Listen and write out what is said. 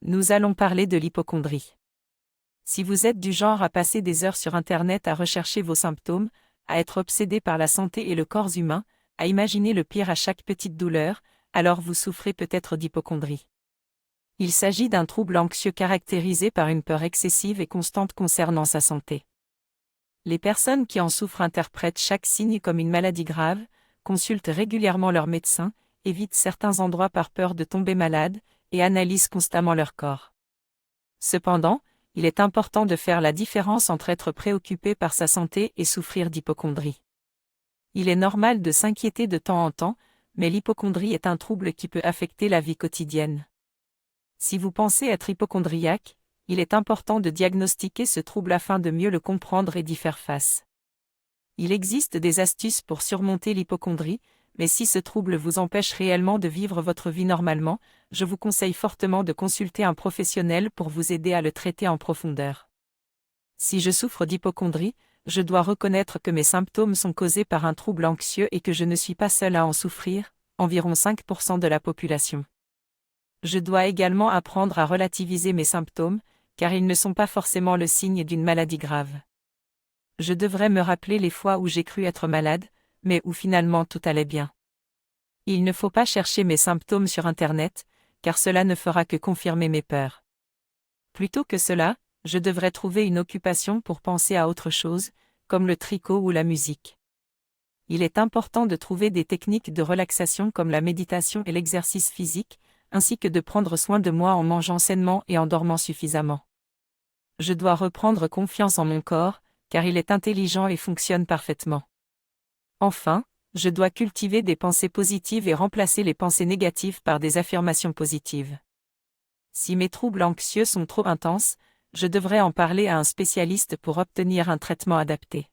Nous allons parler de l'hypocondrie. Si vous êtes du genre à passer des heures sur Internet à rechercher vos symptômes, à être obsédé par la santé et le corps humain, à imaginer le pire à chaque petite douleur, alors vous souffrez peut-être d'hypocondrie. Il s'agit d'un trouble anxieux caractérisé par une peur excessive et constante concernant sa santé. Les personnes qui en souffrent interprètent chaque signe comme une maladie grave, consultent régulièrement leur médecin, évitent certains endroits par peur de tomber malade, et analysent constamment leur corps. Cependant, il est important de faire la différence entre être préoccupé par sa santé et souffrir d'hypocondrie. Il est normal de s'inquiéter de temps en temps, mais l'hypocondrie est un trouble qui peut affecter la vie quotidienne. Si vous pensez être hypocondriaque, il est important de diagnostiquer ce trouble afin de mieux le comprendre et d'y faire face. Il existe des astuces pour surmonter l'hypocondrie, mais si ce trouble vous empêche réellement de vivre votre vie normalement, je vous conseille fortement de consulter un professionnel pour vous aider à le traiter en profondeur. Si je souffre d'hypocondrie, je dois reconnaître que mes symptômes sont causés par un trouble anxieux et que je ne suis pas seul à en souffrir, environ 5% de la population. Je dois également apprendre à relativiser mes symptômes, car ils ne sont pas forcément le signe d'une maladie grave. Je devrais me rappeler les fois où j'ai cru être malade, mais où finalement tout allait bien. Il ne faut pas chercher mes symptômes sur Internet, car cela ne fera que confirmer mes peurs. Plutôt que cela, je devrais trouver une occupation pour penser à autre chose, comme le tricot ou la musique. Il est important de trouver des techniques de relaxation comme la méditation et l'exercice physique, ainsi que de prendre soin de moi en mangeant sainement et en dormant suffisamment. Je dois reprendre confiance en mon corps, car il est intelligent et fonctionne parfaitement. Enfin, je dois cultiver des pensées positives et remplacer les pensées négatives par des affirmations positives. Si mes troubles anxieux sont trop intenses, je devrais en parler à un spécialiste pour obtenir un traitement adapté.